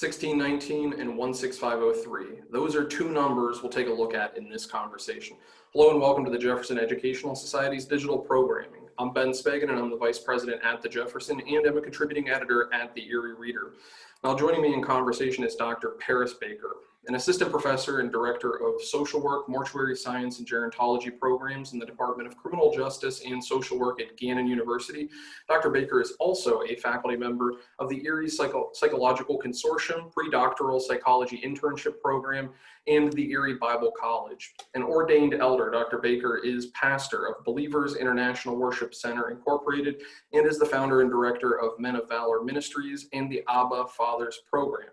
1619 and 16503. Those are two numbers we'll take a look at in this conversation. Hello and welcome to the Jefferson Educational Society's digital programming. I'm Ben Spagan and I'm the Vice President at the Jefferson and I'm a contributing editor at the Erie Reader. Now joining me in conversation is Dr. Parris Baker, an assistant professor and director of social work, mortuary science, and gerontology programs in the Department of Criminal Justice and Social Work at Gannon University. Dr. Baker is also a faculty member of the Erie Psychological Consortium, pre-doctoral psychology internship program, and the Erie Bible College. An ordained elder, Dr. Baker is pastor of Believers International Worship Center Incorporated and is the founder and director of Men of Valor Ministries and the Abba Fathers program.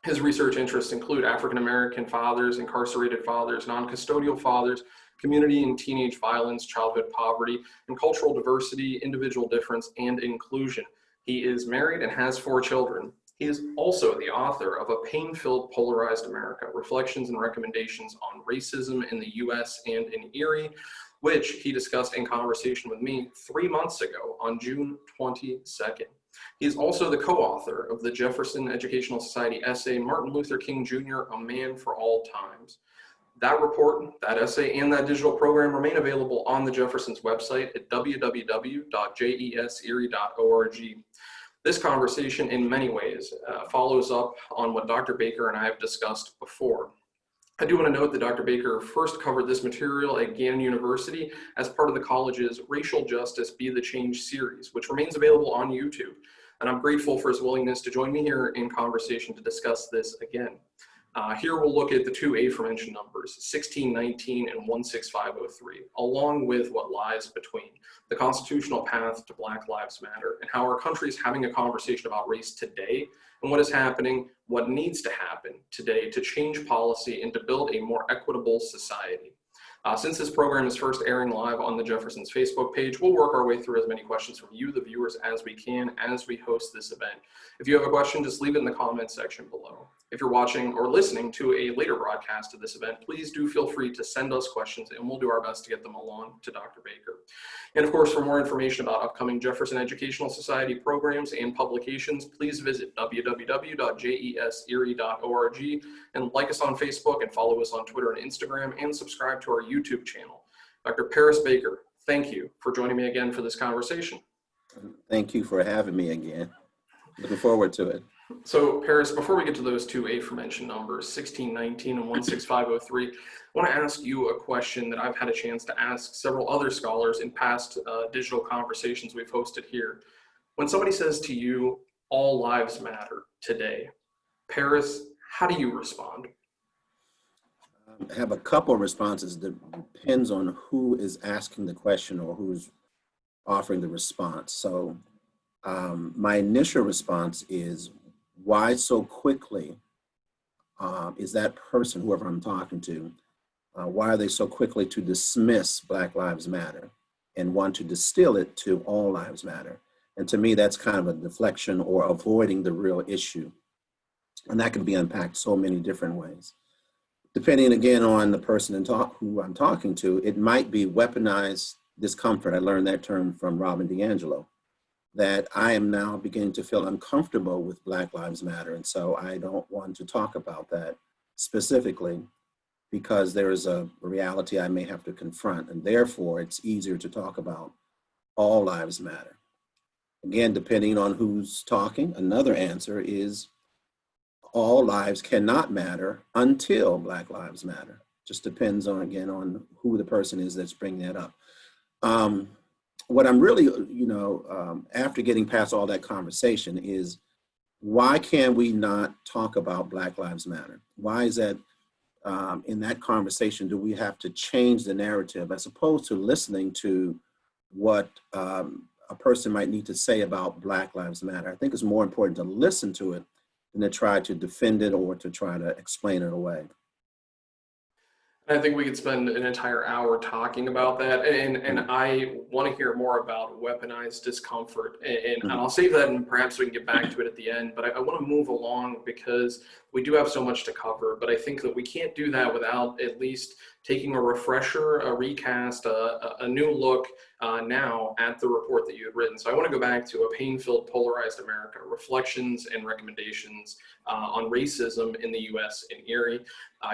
His research interests include African-American fathers, incarcerated fathers, non-custodial fathers, community and teenage violence, childhood poverty, and cultural diversity, individual difference, and inclusion. He is married and has 4 children. He is also the author of a pain-filled Polarized America, Reflections and Recommendations on Racism in the U.S. and in Erie, which he discussed in conversation with me 3 months ago on June 22nd. He is also the co-author of the Jefferson Educational Society essay, Martin Luther King Jr., A Man for All Times. That report, that essay, and that digital program remain available on the Jefferson's website at www.jeserie.org. This conversation, in many ways, follows up on what Dr. Baker and I have discussed before. I do want to note that Dr. Baker first covered this material at Gannon University as part of the college's Racial Justice Be the Change series, which remains available on YouTube. And I'm grateful for his willingness to join me here in conversation to discuss this again. Here we'll look at the two aforementioned numbers, 1619 and 16503, along with what lies between, the constitutional path to Black Lives Matter, and how our country is having a conversation about race today, and what is happening, what needs to happen today to change policy and to build a more equitable society. Since this program is first airing live on the Jefferson's Facebook page, we'll work our way through as many questions from you, the viewers, as we can as we host this event. If you have a question, just leave it in the comments section below. If you're watching or listening to a later broadcast of this event, please do feel free to send us questions and we'll do our best to get them along to Dr. Baker. And of course, for more information about upcoming Jefferson Educational Society programs and publications, please visit www.jeserie.org and like us on Facebook and follow us on Twitter and Instagram and subscribe to our YouTube channel. Dr. Parris Baker, thank you for joining me again for this conversation. Thank you for having me again. Looking forward to it. So Parris, before we get to those two aforementioned numbers, 1619 and 16503, I want to ask you a question that I've had a chance to ask several other scholars in past digital conversations we've hosted here. When somebody says to you, all lives matter today, Parris, how do you respond? I have a couple of responses that depends on who is asking the question or who's offering the response. So my initial response is, why so quickly is that person, whoever I'm talking to, why are they so quickly to dismiss Black Lives Matter and want to distill it to all lives matter? And to me, that's kind of a deflection or avoiding the real issue. And that can be unpacked so many different ways. Depending again on the person who I'm talking to, it might be weaponized discomfort. I learned that term from Robin DiAngelo, that I am now beginning to feel uncomfortable with Black Lives Matter. And so I don't want to talk about that specifically because there is a reality I may have to confront. And therefore, it's easier to talk about all lives matter. Again, depending on who's talking, another answer is all lives cannot matter until Black Lives Matter. Just depends on, again, on who the person is that's bringing that up. What I'm really, after getting past all that conversation is, why can we not talk about Black Lives Matter? Why is that in that conversation, do we have to change the narrative as opposed to listening to what a person might need to say about Black Lives Matter? I think it's more important to listen to it than to try to defend it or to try to explain it away. I think we could spend an entire hour talking about that, and I want to hear more about weaponized discomfort, and Mhm. I'll save that, and perhaps we can get back to it at the end. But I want to move along because we do have so much to cover. But I think that we can't do that without at least taking a refresher, a recast, a new look now at the report that you had written. So I want to go back to A Pain-Filled Polarized America: Reflections and Recommendations on Racism in the U.S. in Erie.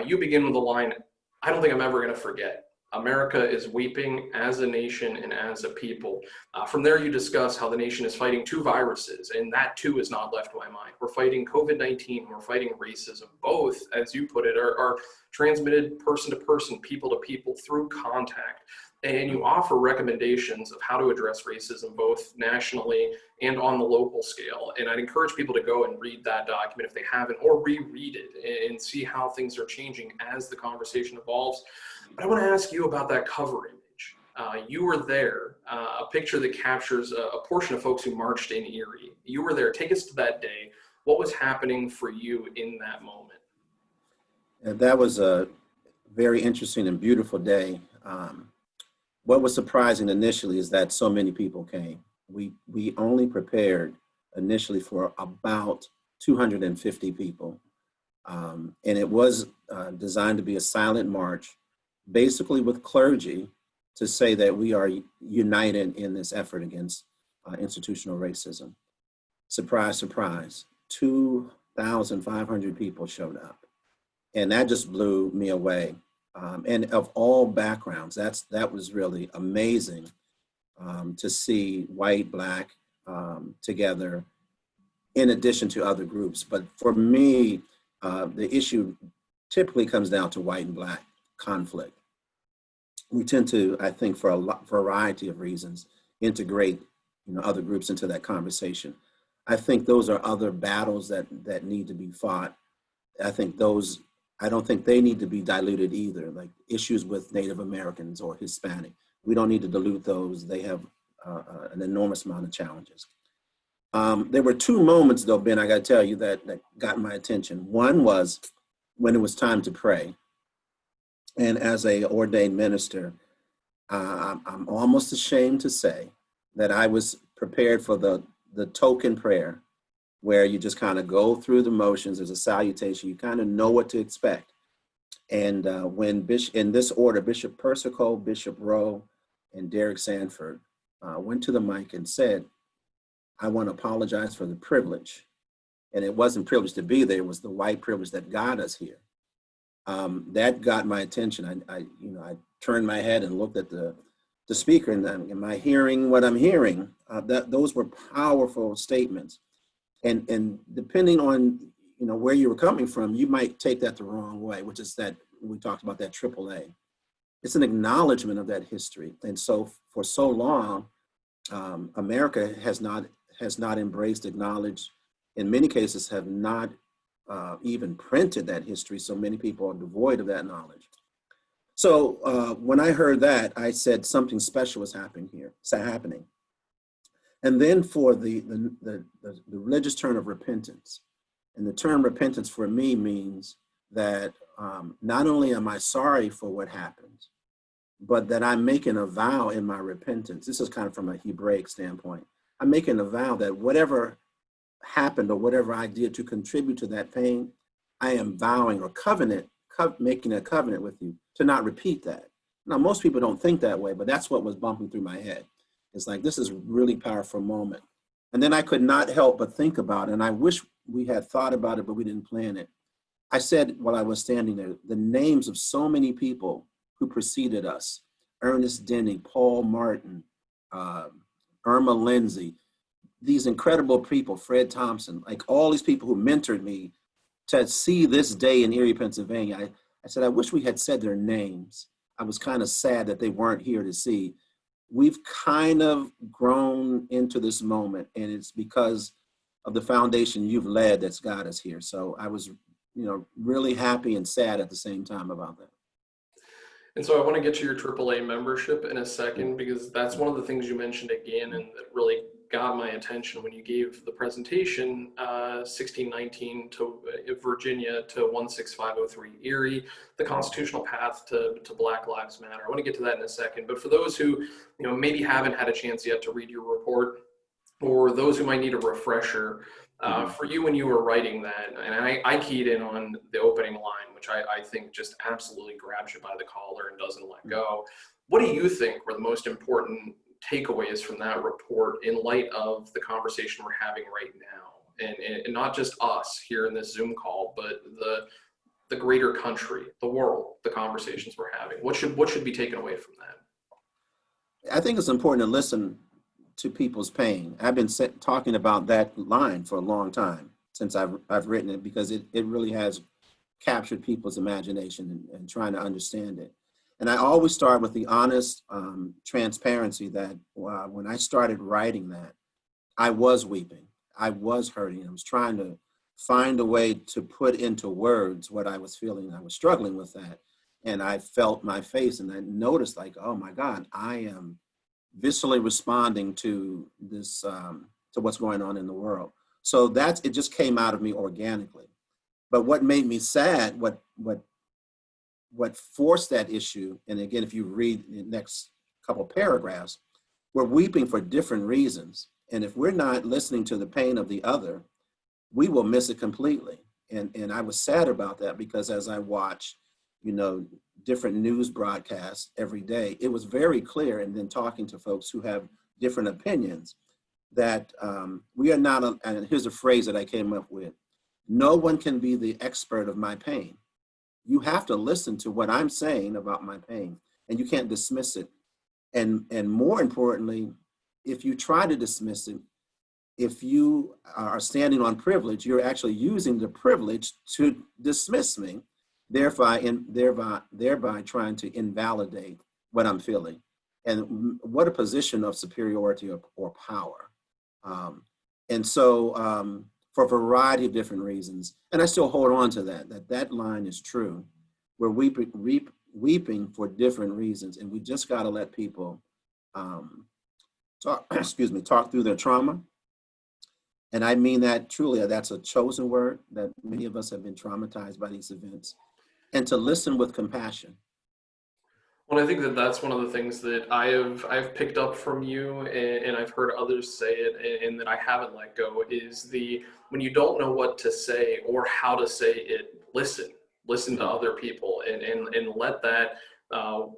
You begin with a line I don't think I'm ever going to forget. America is weeping as a nation and as a people. From there, you discuss how the nation is fighting two viruses, and that too is not left to my mind. We're fighting COVID-19, we're fighting racism. Both, as you put it, are transmitted person to person, people to people through contact. And you offer recommendations of how to address racism both nationally and on the local scale. And I'd encourage people to go and read that document if they haven't, or reread it and see how things are changing as the conversation evolves. But I want to ask you about that cover image. You were there, a picture that captures a portion of folks who marched in Erie. You were there. Take us to that day. What was happening for you in that moment? And that was a very interesting and beautiful day. What was surprising initially is that so many people came. We only prepared initially for about 250 people. And it was designed to be a silent march, basically with clergy, to say that we are united in this effort against institutional racism. Surprise, surprise, 2,500 people showed up. And that just blew me away. And of all backgrounds, that was really amazing to see white, black together in addition to other groups. But for me, the issue typically comes down to white and black conflict. We tend to, I think, for a variety of reasons, integrate other groups into that conversation. I think those are other battles that need to be fought. I think those, I don't think they need to be diluted either, like issues with Native Americans or Hispanic. We don't need to dilute those. They have an enormous amount of challenges. There were two moments, though, Ben, I got to tell you, that got my attention. One was when it was time to pray. And as a ordained minister, I'm almost ashamed to say that I was prepared for the token prayer, where you just kind of go through the motions. There's a salutation. You kind of know what to expect. And when in this order, Bishop Persico, Bishop Rowe, and Derek Sanford went to the mic and said, "I want to apologize for the privilege." And it wasn't privilege to be there. It was the white privilege that got us here. That got my attention. I turned my head and looked at the speaker, and am I hearing what I'm hearing? Those were powerful statements. And depending on where you were coming from, you might take that the wrong way, which is that we talked about that AAA. It's an acknowledgement of that history. And so for so long, America has not embraced, acknowledged, in many cases have not even printed that history. So many people are devoid of that knowledge. So when I heard that, I said something special was happening here. And then for the religious term of repentance. And the term repentance for me means that not only am I sorry for what happened, but that I'm making a vow in my repentance. This is kind of from a Hebraic standpoint. I'm making a vow that whatever happened or whatever I did to contribute to that pain, I am vowing or making a covenant with you to not repeat that. Now, most people don't think that way, but that's what was bumping through my head. It's like, this is a really powerful moment. And then I could not help but think about it. And I wish we had thought about it, but we didn't plan it. I said while I was standing there, the names of so many people who preceded us: Ernest Denny, Paul Martin, Irma Lindsay, these incredible people, Fred Thompson, like all these people who mentored me to see this day in Erie, Pennsylvania. I said, I wish we had said their names. I was kind of sad that they weren't here to see. We've kind of grown into this moment, and it's because of the foundation you've led that's got us here. So I was, really happy and sad at the same time about that. And so I want to get to your AAA membership in a second, because that's one of the things you mentioned at Gannon that really got my attention when you gave the presentation, 1619 to Virginia to 16503 Erie, the constitutional path to Black Lives Matter. I want to get to that in a second, but for those who maybe haven't had a chance yet to read your report, or those who might need a refresher, for you when you were writing that, and I keyed in on the opening line, which I think just absolutely grabs you by the collar and doesn't let go. What do you think were the most important takeaways from that report in light of the conversation we're having right now? And not just us here in this Zoom call, but the greater country, the world, the conversations we're having. What should be taken away from that? I think it's important to listen to people's pain. I've been talking about that line for a long time since I've written it, because it really has captured people's imagination and trying to understand it. And I always start with the honest transparency that when I started writing that, I was weeping. I was hurting. I was trying to find a way to put into words what I was feeling. I was struggling with that. And I felt my face and I noticed, like, oh my God, I am viscerally responding to this, to what's going on in the world. So it just came out of me organically. But what made me sad, what forced that issue, and again, if you read the next couple paragraphs, we're weeping for different reasons. And if we're not listening to the pain of the other, we will miss it completely. And I was sad about that, because as I watch, different news broadcasts every day, it was very clear, and then talking to folks who have different opinions, that we are not, and here's a phrase that I came up with: no one can be the expert of my pain. You have to listen to what I'm saying about my pain, and you can't dismiss it. And more importantly, if you try to dismiss it, if you are standing on privilege, you're actually using the privilege to dismiss me, thereby trying to invalidate what I'm feeling. And what a position of superiority or power. And so for a variety of different reasons, and I still hold on to that line is true. We're weeping for different reasons, and we just got to let people talk through their trauma. And I mean that truly. That's a chosen word, that many of us have been traumatized by these events, and to listen with compassion. Well, I think that's one of the things that I've picked up from you, and I've heard others say it, and that I haven't let go, is when you don't know what to say or how to say it, listen to other people, and let that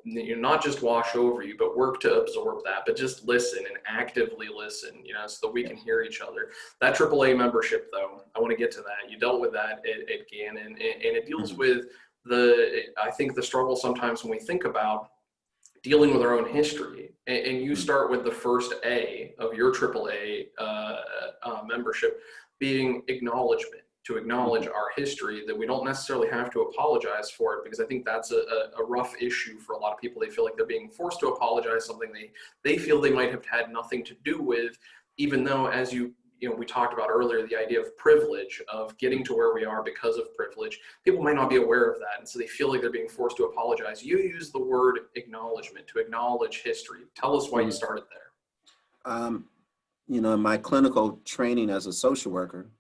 not just wash over you, but work to absorb that, but just listen and actively listen, so that we can hear each other. That AAA membership, though, I want to get to that. You dealt with that at Gannon, and it deals with I think the struggle sometimes when we think about dealing with our own history, and you start with the first A of your AAA membership being acknowledgement, to acknowledge our history, that we don't necessarily have to apologize for it, because I think that's a rough issue for a lot of people. They feel like they're being forced to apologize something they feel they might have had nothing to do with, even though, as we talked about earlier, the idea of privilege, of getting to where we are because of privilege. People might not be aware of that, and so they feel like they're being forced to apologize. You use the word acknowledgement, to acknowledge history. Tell us why you started there. In my clinical training as a social worker,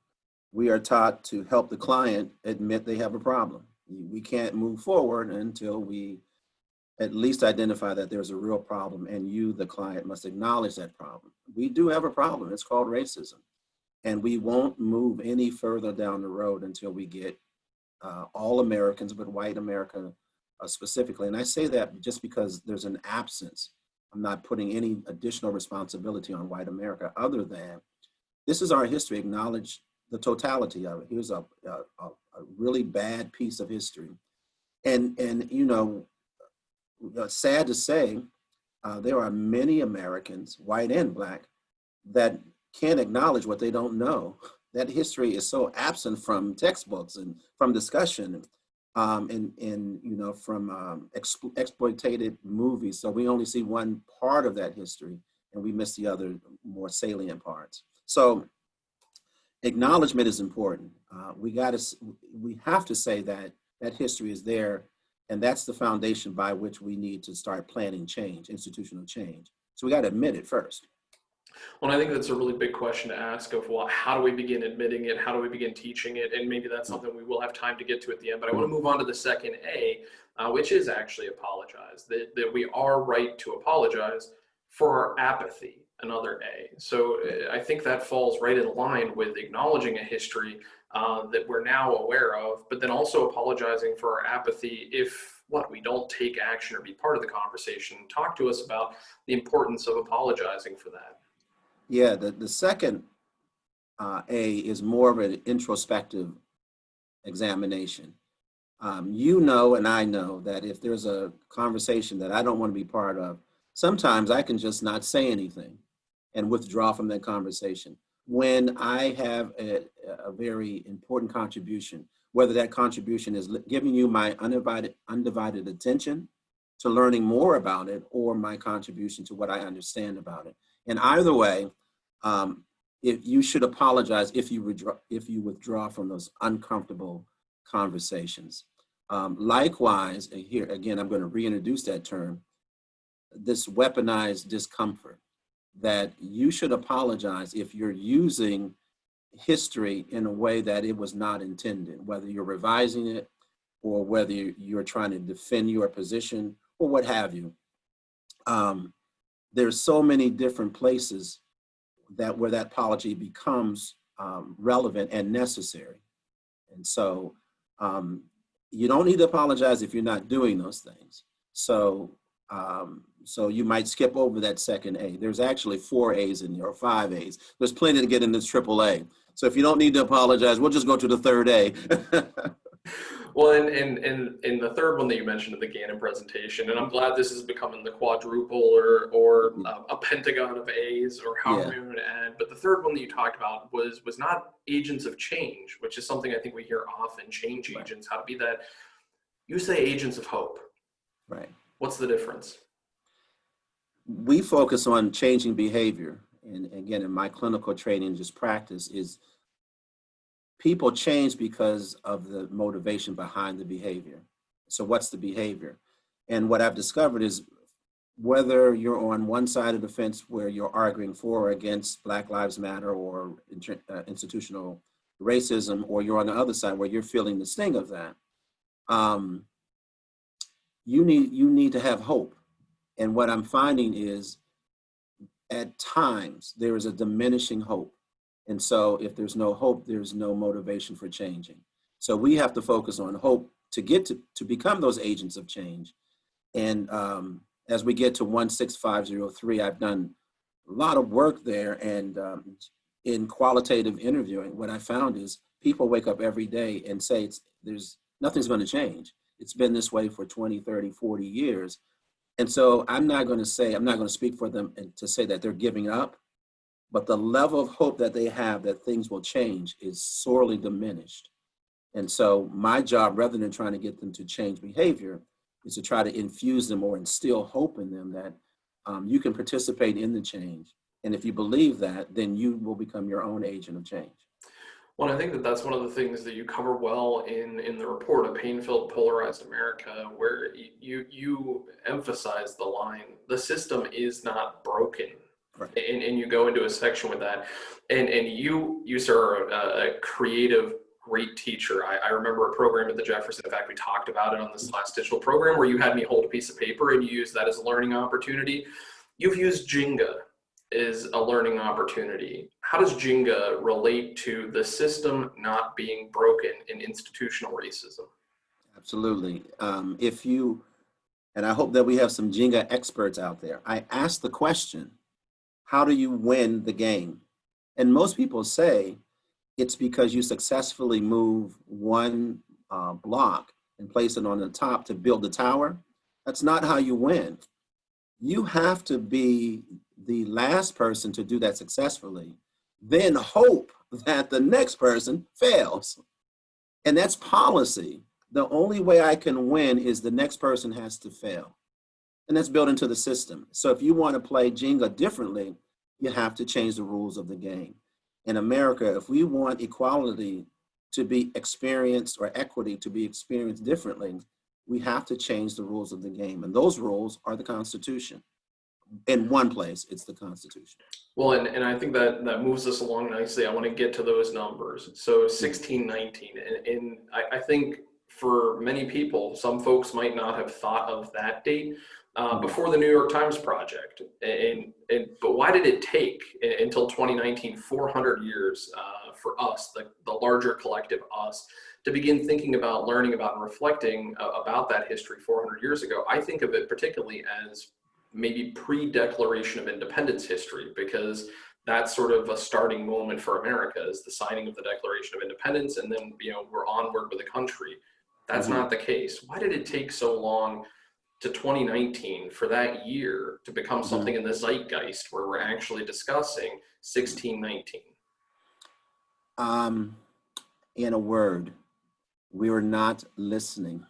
we are taught to help the client admit they have a problem. We can't move forward until we at least identify that there's a real problem, and you, the client, must acknowledge that problem. We do have a problem. It's called racism. And we won't move any further down the road until we get all Americans, but white America specifically. And I say that just because there's an absence. I'm not putting any additional responsibility on white America, other than this is our history. Acknowledge the totality of it. Here's a really bad piece of history. And sad to say, there are many Americans, white and Black, that can't acknowledge what they don't know. That history is so absent from textbooks and from discussion, from exploitative movies. So we only see one part of that history, and we miss the other more salient parts. So acknowledgement is important. We have to say that history is there, and that's the foundation by which we need to start planning change, institutional change. So we got to admit it first. Well, I think that's a really big question to ask of, well, how do we begin admitting it? How do we begin teaching it? And maybe that's something we will have time to get to at the end. But I want to move on to the second A, which is actually apologize, that we are right to apologize for our apathy, another A. So I think that falls right in line with acknowledging a history that we're now aware of, but then also apologizing for our apathy if we don't take action or be part of the conversation. Talk to us about the importance of apologizing for that. Yeah, the second A is more of an introspective examination. You know, and I know that if there's a conversation that I don't want to be part of, sometimes I can just not say anything and withdraw from that conversation. When I have a very important contribution, whether that contribution is giving you my undivided attention to learning more about it, or my contribution to what I understand about it. And either way, if you should apologize if you withdraw from those uncomfortable conversations. Likewise, here again, I'm going to reintroduce that term, this weaponized discomfort, that you should apologize if you're using history in a way that it was not intended, whether you're revising it or whether you're trying to defend your position or what have you. There's so many different places where that apology becomes relevant and necessary. And so you don't need to apologize if you're not doing those things. So you might skip over that second A. There's actually 4 A's in there, or 5 A's. There's plenty to get in this triple A. So if you don't need to apologize, we'll just go to the third A. Well, and the third one that you mentioned in the Gannon presentation, and I'm glad this is becoming the quadruple or a pentagon of A's, or however you want to add. But the third one that you talked about was not agents of change, which is something I think we hear often, change agents, how to be that. You say agents of hope. Right. What's the difference? We focus on changing behavior. And again, in my clinical training, just practice is people change because of the motivation behind the behavior. So what's the behavior? And what I've discovered is whether you're on one side of the fence where you're arguing for or against Black Lives Matter or institutional racism, or you're on the other side where you're feeling the sting of that, you need to have hope. And what I'm finding is at times there is a diminishing hope. And so if there's no hope, there's no motivation for changing. So we have to focus on hope to get to become those agents of change. And as we get to 16503, I've done a lot of work there. And in qualitative interviewing, what I found is people wake up every day and say nothing's going to change. It's been this way for 20, 30, 40 years. And so I'm not going to speak for them and to say that they're giving up, but the level of hope that they have that things will change is sorely diminished. And so my job, rather than trying to get them to change behavior, is to try to infuse them or instill hope in them that you can participate in the change. And if you believe that, then you will become your own agent of change. Well, I think that that's one of the things that you cover well in the report, A Pain-Filled Polarized America, where you emphasize the line, the system is not broken. Right. And you go into a section with that. And you sir, are a creative, great teacher. I remember a program at the Jefferson. In fact, we talked about it on this last digital program where you had me hold a piece of paper and you used that as a learning opportunity. You've used Jenga as a learning opportunity. How does Jenga relate to the system not being broken in institutional racism? Absolutely. And I hope that we have some Jenga experts out there. I asked the question, how do you win the game? And most people say it's because you successfully move one block and place it on the top to build the tower. That's not how you win. You have to be the last person to do that successfully, then hope that the next person fails. And that's policy. The only way I can win is the next person has to fail. And that's built into the system. So if you want to play Jenga differently, you have to change the rules of the game. In America, if we want equality to be experienced or equity to be experienced differently, we have to change the rules of the game. And those rules are the Constitution. in one place, it's the Constitution. Well, and I think that moves us along nicely. I want to get to those numbers. So 1619, and I think for many people, some folks might not have thought of that date before the New York Times Project. But why did it take until 2019, 400 years for us, the larger collective us, to begin thinking about, learning about, and reflecting about that history 400 years ago? I think of it particularly as maybe pre-Declaration of Independence history, because that's sort of a starting moment for America, is the signing of the Declaration of Independence, and then we're onward with the country. That's not the case. Why did it take so long to 2019 for that year to become something in the zeitgeist where we're actually discussing 1619? In a word, we were not listening.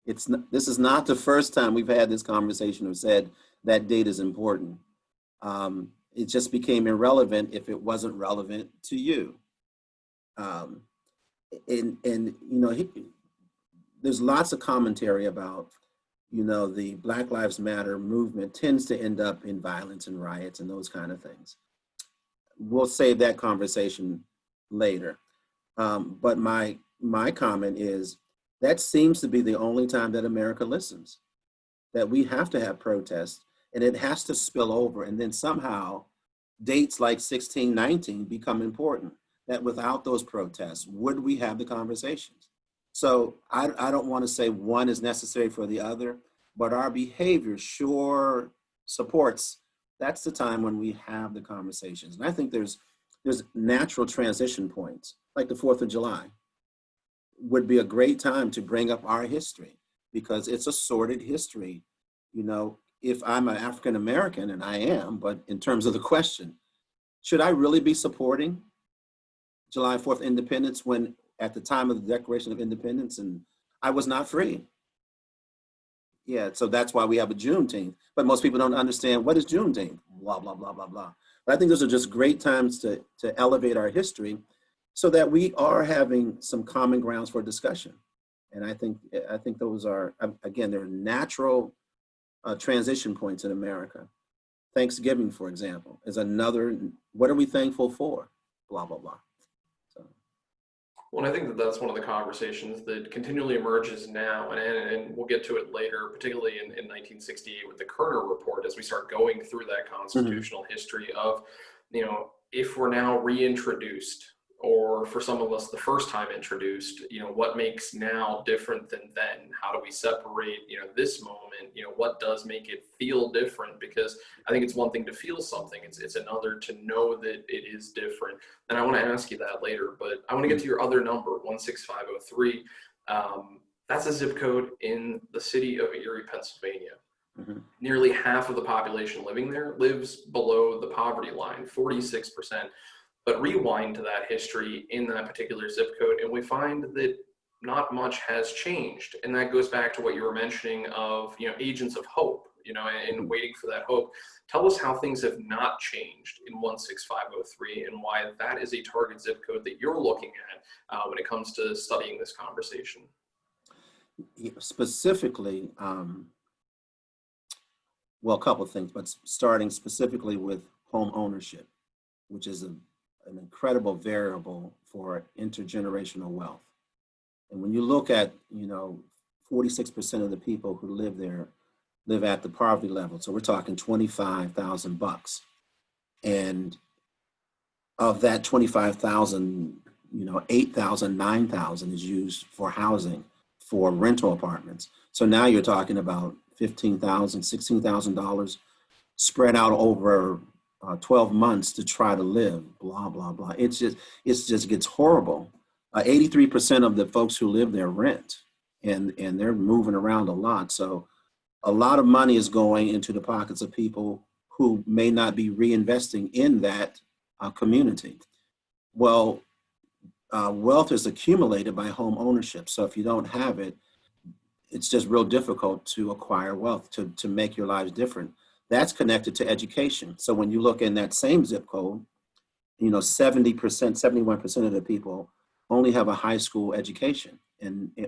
This is not the first time we've had this conversation or said that date is important. It just became irrelevant if it wasn't relevant to you. There's lots of commentary about, the Black Lives Matter movement tends to end up in violence and riots and those kind of things. We'll save that conversation later. But my comment is, that seems to be the only time that America listens, that we have to have protests, and it has to spill over. And then somehow dates like 1619 become important, that without those protests, would we have the conversations? So I don't want to say one is necessary for the other, but our behavior sure supports, that's the time when we have the conversations. And I think there's natural transition points, like the 4th of July would be a great time to bring up our history, because it's a sordid history. If I'm an African American, and I am, but in terms of the question, should I really be supporting July 4th independence when at the time of the Declaration of Independence and I was not free? Yeah, so that's why we have a Juneteenth, but most people don't understand what is Juneteenth, blah, blah, blah, blah, blah. But I think those are just great times to elevate our history so that we are having some common grounds for discussion. And I think those are, again, they're natural transition points in America. Thanksgiving, for example, is another, what are we thankful for? Blah, blah, blah. So. Well, I think that's one of the conversations that continually emerges now, and we'll get to it later, particularly in 1968 with the Kerner Report, as we start going through that constitutional history of, if we're now reintroduced, or for some of us the first time introduced, what makes now different than then? How do we separate, this moment? What does make it feel different? Because I think it's one thing to feel something, it's another to know that it is different. And I want to ask you that later, but I want to get to your other number, 16503. That's a zip code in the city of Erie, Pennsylvania. Nearly half of the population living there lives below the poverty line, 46%. But rewind to that history in that particular zip code, and we find that not much has changed. And that goes back to what you were mentioning of, agents of hope, and waiting for that hope. Tell us how things have not changed in 16503 and why that is a target zip code that you're looking at when it comes to studying this conversation. Specifically, well, a couple of things, but starting specifically with home ownership, which is an incredible variable for intergenerational wealth. And when you look at, 46% of the people who live there live at the poverty level. So we're talking $25,000. And of that 25,000, 8,000, 9,000 is used for housing, for rental apartments. So now you're talking about $15,000, $16,000 spread out over 12 months to try to live, blah, blah, blah. It just gets horrible. 83% of the folks who live there rent, and they're moving around a lot. So a lot of money is going into the pockets of people who may not be reinvesting in that community. Well, wealth is accumulated by home ownership. So if you don't have it, it's just real difficult to acquire wealth, to make your lives different. That's connected to education. So when you look in that same zip code, 70%, 71% of the people only have a high school education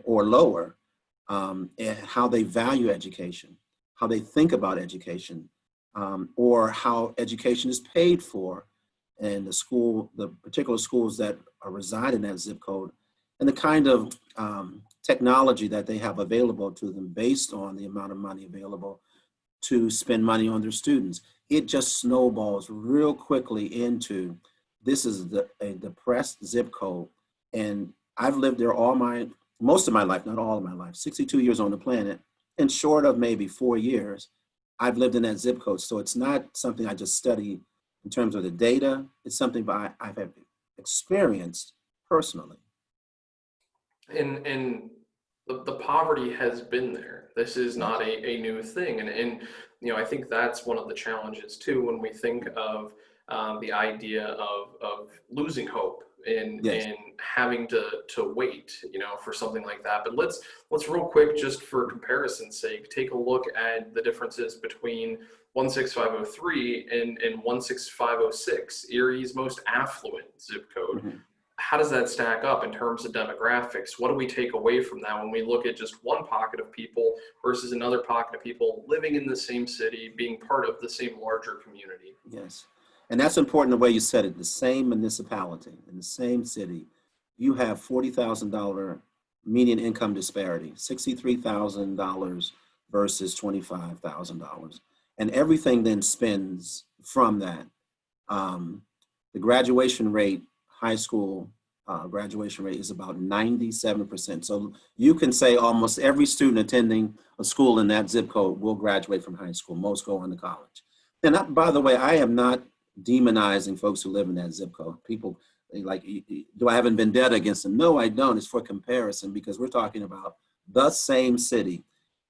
or lower, and how they value education, how they think about education, or how education is paid for and the particular schools that reside in that zip code, and the kind of technology that they have available to them based on the amount of money available to spend money on their students. It just snowballs real quickly into, this is a depressed zip code. And I've lived there most of my life, not all of my life, 62 years on the planet, and short of maybe 4 years, I've lived in that zip code. So it's not something I just study in terms of the data. It's something I've experienced personally. And the poverty has been there. This is not a new thing. And I think that's one of the challenges too, when we think of the idea of losing hope and having to wait, for something like that. But let's real quick, just for comparison's sake, take a look at the differences between 16503 and 16506, Erie's most affluent zip code. Mm-hmm. How does that stack up in terms of demographics? What do we take away from that when we look at just one pocket of people versus another pocket of people living in the same city, being part of the same larger community? Yes. And that's important the way you said it. The same municipality, in the same city, you have $40,000 median income disparity, $63,000 versus $25,000. And everything then spins from that. The graduation rate, high school graduation rate, is about 97%. So you can say almost every student attending a school in that zip code will graduate from high school. Most go on to college. And by the way, I am not demonizing folks who live in that zip code. People like, do I have a vendetta against them? No, I don't. It's for comparison, because we're talking about the same city.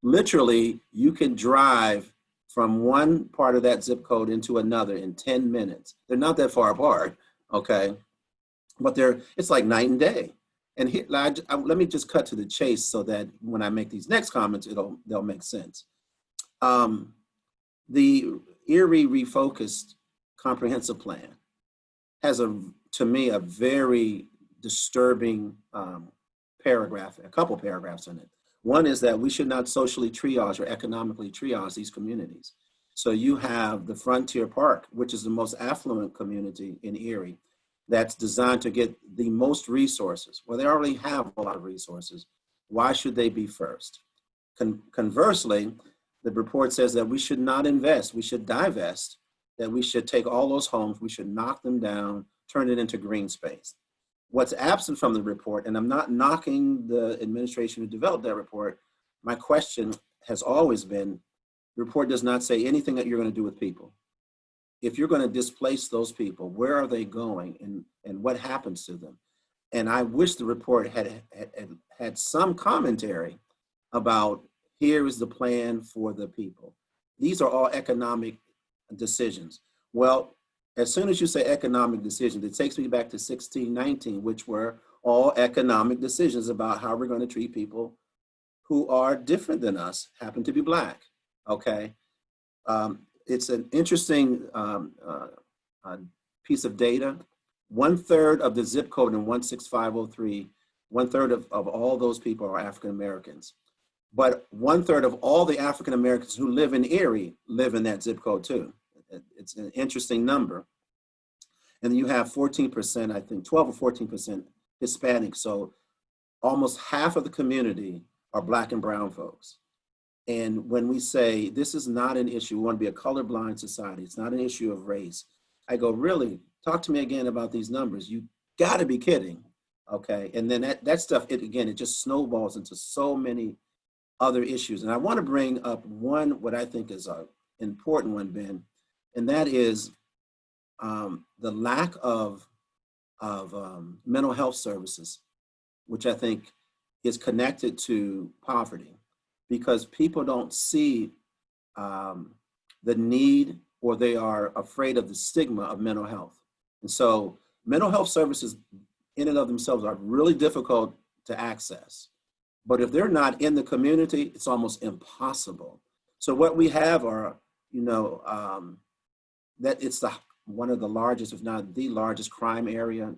Literally, you can drive from one part of that zip code into another in 10 minutes. They're not that far apart, okay? But it's like night and day. And here, let me just cut to the chase so that when I make these next comments, they'll make sense. The Erie Refocused Comprehensive Plan has, to me, a very disturbing paragraph, a couple paragraphs in it. One is that we should not socially triage or economically triage these communities. So you have the Frontier Park, which is the most affluent community in Erie, that's designed to get the most resources. Well, they already have a lot of resources. Why should they be first? Conversely, the report says that we should not invest, we should divest, that we should take all those homes, we should knock them down, turn it into green space. What's absent from the report, and I'm not knocking the administration who developed that report, my question has always been, the report does not say anything that you're going to do with people. If you're going to displace those people, where are they going and what happens to them? And I wish the report had some commentary about, here is the plan for the people. These are all economic decisions. Well, as soon as you say economic decisions, it takes me back to 1619, which were all economic decisions about how we're going to treat people who are different than us, happen to be Black, okay? It's an interesting piece of data. 1/3 of the zip code in 16503, 1/3 of all those people are African Americans. But 1/3 of all the African Americans who live in Erie live in that zip code too. It's an interesting number. And then you have 14%, I think 12 or 14% Hispanic. So almost half of the community are Black and brown folks. And when we say this is not an issue, we want to be a colorblind society, it's not an issue of race, I go, really? Talk to me again about these numbers. You got to be kidding, okay? And then that stuff, it just snowballs into so many other issues. And I want to bring up what I think is an important one, Ben, and that is the lack of mental health services, which I think is connected to poverty, because people don't see the need, or they are afraid of the stigma of mental health. And so mental health services in and of themselves are really difficult to access. But if they're not in the community, it's almost impossible. So what we have are, that it's one of the largest, if not the largest, crime area.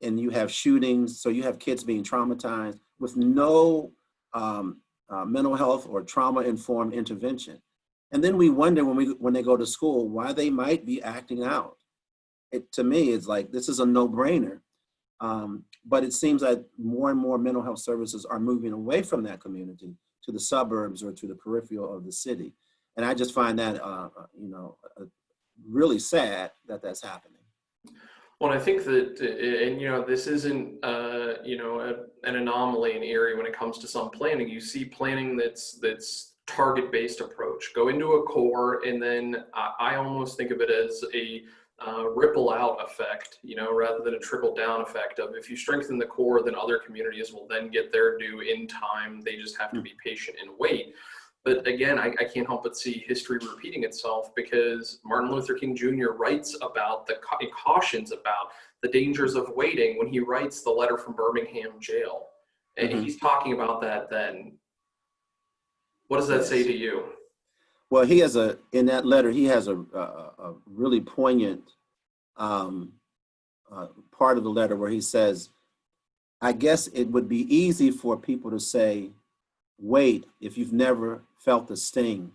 And you have shootings, so you have kids being traumatized with no mental health or trauma-informed intervention. And then we wonder when they go to school why they might be acting out. To me, it's like, this is a no-brainer. But it seems that more and more mental health services are moving away from that community to the suburbs or to the peripheral of the city. And I just find that, really sad that that's happening. Well, I think that, and this isn't, an anomaly in Erie when it comes to some planning. You see planning that's target-based approach. Go into a core, and then I almost think of it as a ripple out effect, rather than a trickle down effect of, if you strengthen the core, then other communities will then get their due in time. They just have to be patient and wait. But again, I can't help but see history repeating itself, because Martin Luther King Jr. writes about cautions about the dangers of waiting when he writes the letter from Birmingham jail. And he's talking about that then. What does that say to you? Well, in that letter, he has a really poignant part of the letter where he says, I guess it would be easy for people to say, wait, if you've never felt the sting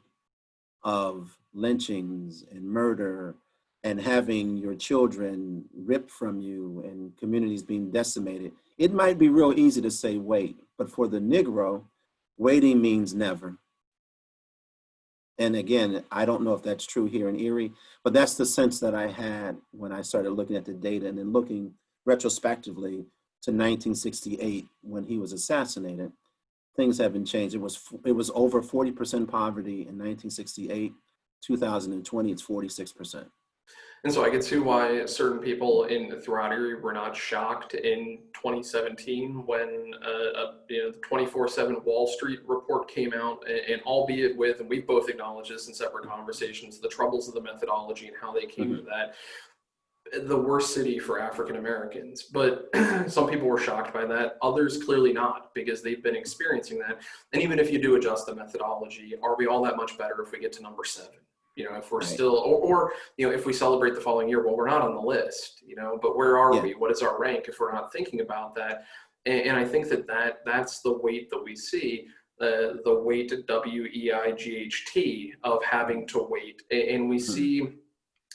of lynchings and murder and having your children ripped from you and communities being decimated. It might be real easy to say wait, but for the Negro, waiting means never. And again, I don't know if that's true here in Erie, but that's the sense that I had when I started looking at the data and then looking retrospectively to 1968 when he was assassinated. Things haven't changed. It was over 40% poverty in 1968. 2020, it's 46%. And so I can see why certain people throughout Erie were not shocked in 2017 when the 24/7 Wall Street report came out, and albeit with, and we've both acknowledged this in separate conversations, the troubles of the methodology and how they came to that, the worst city for African Americans. But some people were shocked by that, others clearly not, because they've been experiencing that. And even if you do adjust the methodology, are we all that much better if we get to number 7? If we're still, or if we celebrate the following year, well, we're not on the list, but where are we? What is our rank if we're not thinking about that? And I think that's the weight that we see, the weight, WEIGHT, of having to wait. And we see,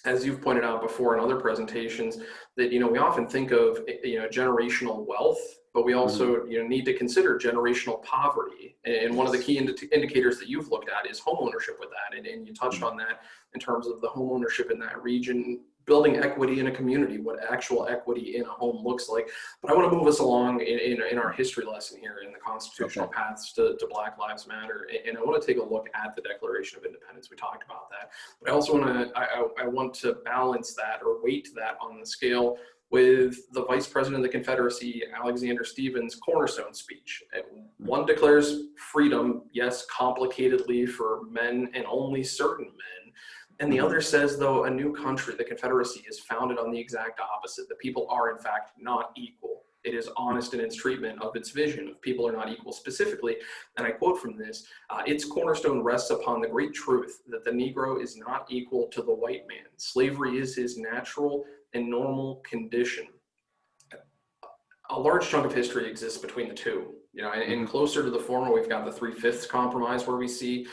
as you've pointed out before in other presentations, that we often think of generational wealth, but we also need to consider generational poverty. And one of the key indicators that you've looked at is homeownership with that, and you touched on that in terms of the homeownership in that region, building equity in a community, what actual equity in a home looks like. But I want to move us along in our history lesson here in the constitutional paths to Black Lives Matter. And I want to take a look at the Declaration of Independence. We talked about that, but I also want to balance that, or weight that on the scale with the Vice President of the Confederacy, Alexander Stephens' cornerstone speech. One declares freedom, yes, complicatedly for men and only certain men. And the other says, though, a new country, the Confederacy, is founded on the exact opposite. The people are, in fact, not equal. It is honest in its treatment of its vision of people are not equal. Specifically, and I quote from this, its cornerstone rests upon the great truth that the Negro is not equal to the white man. Slavery is his natural and normal condition. A large chunk of history exists between the two, and closer to the former, we've got the 3/5 compromise, where we see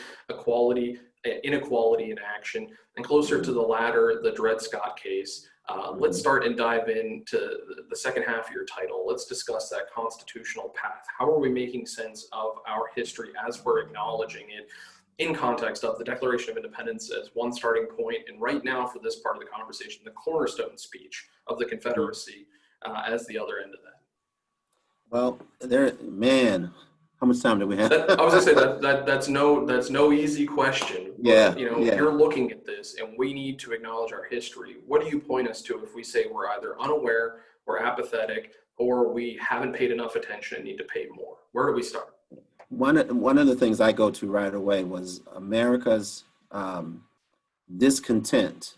inequality in action, and closer to the latter, the Dred Scott case. Let's start and dive into the second half of your title. Let's discuss that constitutional path. How are we making sense of our history as we're acknowledging it in context of the Declaration of Independence as one starting point, and right now for this part of the conversation, the cornerstone speech of the Confederacy as the other end of that? Well, how much time do we have? I was gonna say that's no easy question. But, you're looking at this, and we need to acknowledge our history. What do you point us to if we say we're either unaware, we're apathetic, or we haven't paid enough attention and need to pay more? Where do we start? One of the things I go to right away was America's discontent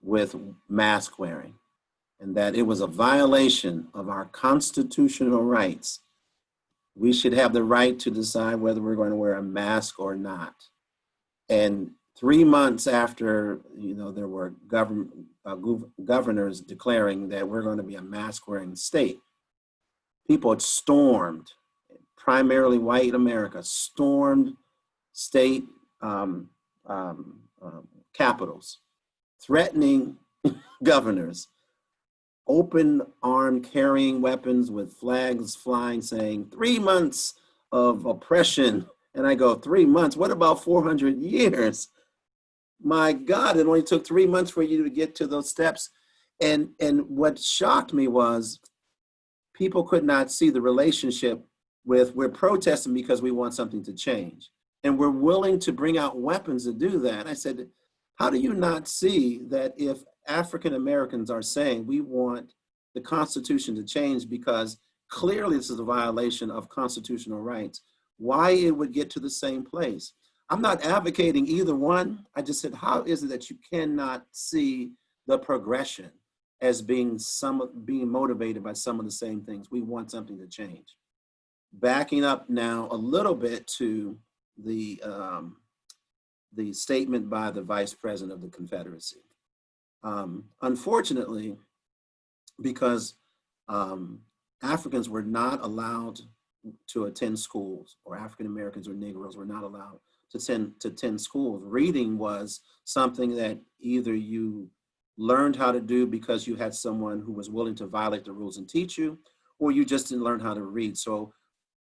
with mask wearing, and that it was a violation of our constitutional rights. We should have the right to decide whether we're going to wear a mask or not. And 3 months after, there were governors declaring that we're going to be a mask-wearing state, people had stormed, primarily white America, stormed state capitals, threatening governors, open arm carrying weapons with flags flying saying 3 months of oppression. And I go, 3 months? What about 400 years? My God, it only took 3 months for you to get to those steps. And what shocked me was people could not see the relationship with we're protesting because we want something to change. And we're willing to bring out weapons to do that. I said, how do you not see that if African Americans are saying we want the Constitution to change because clearly this is a violation of constitutional rights, why it would get to the same place? I'm not advocating either one. I just said, how is it that you cannot see the progression as being motivated by some of the same things? We want something to change. Backing up now a little bit to the statement by the Vice President of the Confederacy. Unfortunately, because Africans were not allowed to attend schools, or African Americans or Negroes were not allowed to attend schools. Reading was something that either you learned how to do because you had someone who was willing to violate the rules and teach you, or you just didn't learn how to read. So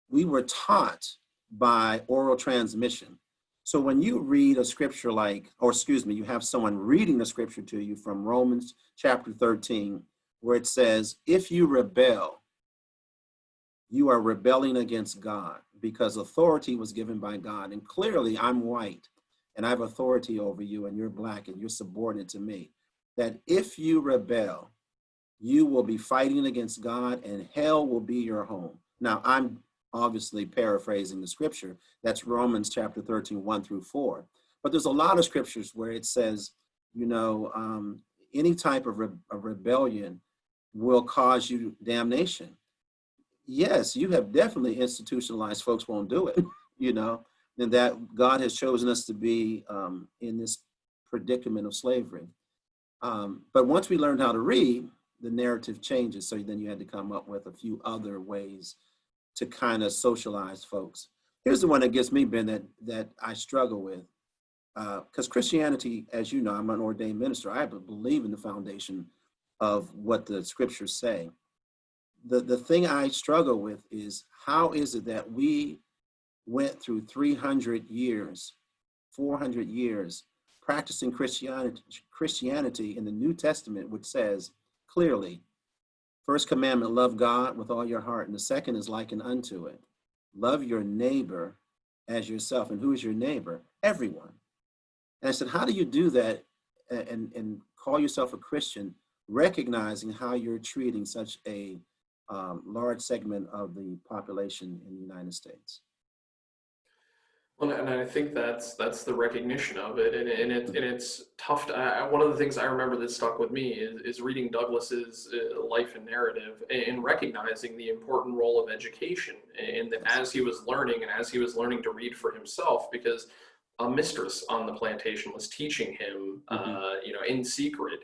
we were taught by oral transmission. So when you read a scripture you have someone reading the scripture to you from Romans chapter 13, where it says, if you rebel, you are rebelling against God, because authority was given by God. And clearly I'm white and I have authority over you, and you're black and you're subordinate to me. That if you rebel, you will be fighting against God and hell will be your home. Now, I'm obviously paraphrasing the scripture. That's Romans chapter 13, 1-4. But there's a lot of scriptures where it says, any type of rebellion will cause you damnation. Yes, you have definitely institutionalized folks won't do it, and that God has chosen us to be in this predicament of slavery. But once we learned how to read, the narrative changes. So then you had to come up with a few other ways to kind of socialize folks. Here's the one that gets me, Ben, that I struggle with. Because Christianity, as you know, I'm an ordained minister. I believe in the foundation of what the scriptures say. The thing I struggle with is, how is it that we went through 300 years, 400 years, practicing Christianity in the New Testament, which says clearly, first commandment, love God with all your heart. And the second is likened unto it. Love your neighbor as yourself. And who is your neighbor? Everyone. And I said, how do you do that and call yourself a Christian, recognizing how you're treating such a large segment of the population in the United States? Well, and I think that's the recognition of it, and it's tough. One of the things I remember that stuck with me is reading Douglas's life and narrative, and recognizing the important role of education, and that as he was learning to read for himself, because a mistress on the plantation was teaching him, in secret,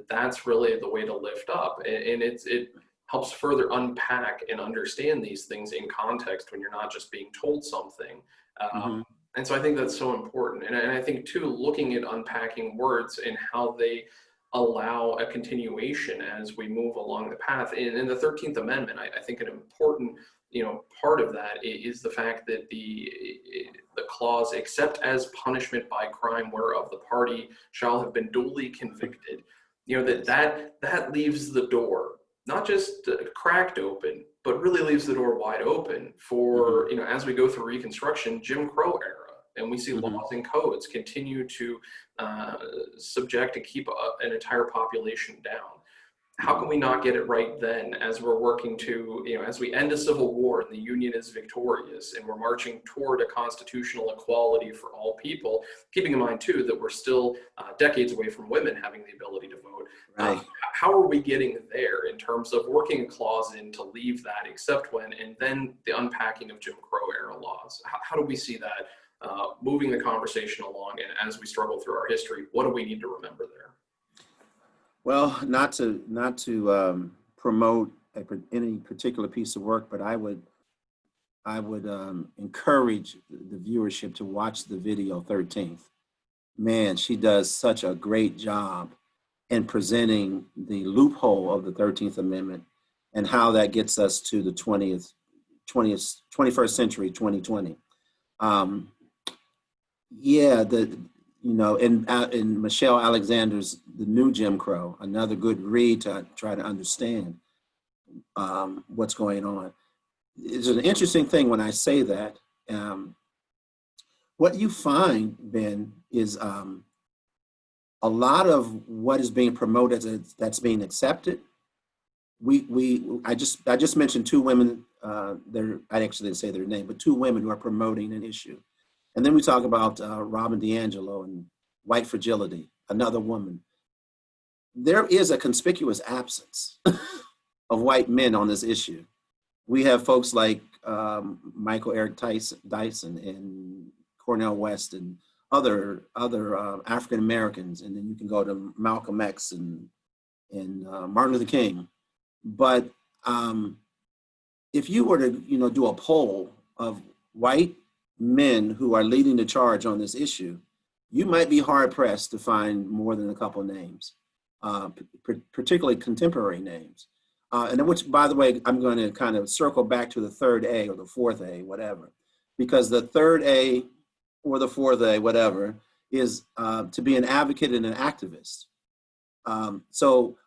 that's really the way to lift up, and it helps further unpack and understand these things in context when you're not just being told something. And so I think that's so important. And I think too, looking at unpacking words and how they allow a continuation as we move along the path. In the 13th Amendment, I think an important part of that is the fact that the clause, except as punishment by crime whereof the party shall have been duly convicted, that leaves the door not just cracked open, but really leaves the door wide open for, as we go through Reconstruction, Jim Crow era, and we see laws and codes continue to subject and keep an entire population down. How can we not get it right then, as we're working to, as we end a civil war and the Union is victorious and we're marching toward a constitutional equality for all people, keeping in mind too that we're still decades away from women having the ability to vote. Right. How are we getting there in terms of working a clause in to leave that except when, and then the unpacking of Jim Crow era laws? How do we see that moving the conversation along, and as we struggle through our history, what do we need to remember there? Well, not to promote any particular piece of work, but I would I would encourage the viewership to watch the video 13th. Man, she does such a great job in presenting the loophole of the 13th Amendment and how that gets us to the 21st century, 2020. Yeah, in Michelle Alexander's The New Jim Crow, another good read to try to understand what's going on. It's an interesting thing when I say that. What you find, Ben, is a lot of what is being promoted that's being accepted. I just mentioned two women. I actually didn't say their name, but two women who are promoting an issue. And then we talk about Robin DiAngelo and white fragility, another woman. There is a conspicuous absence of white men on this issue. We have folks like Michael Eric Dyson and Cornel West and other African Americans, and then you can go to Malcolm X and Martin Luther King. But if you were to do a poll of white men who are leading the charge on this issue, you might be hard pressed to find more than a couple names, particularly contemporary names. And which, by the way, I'm going to kind of circle back to the third A or the fourth A, whatever, because the third A or the fourth A, whatever, is to be an advocate and an activist. So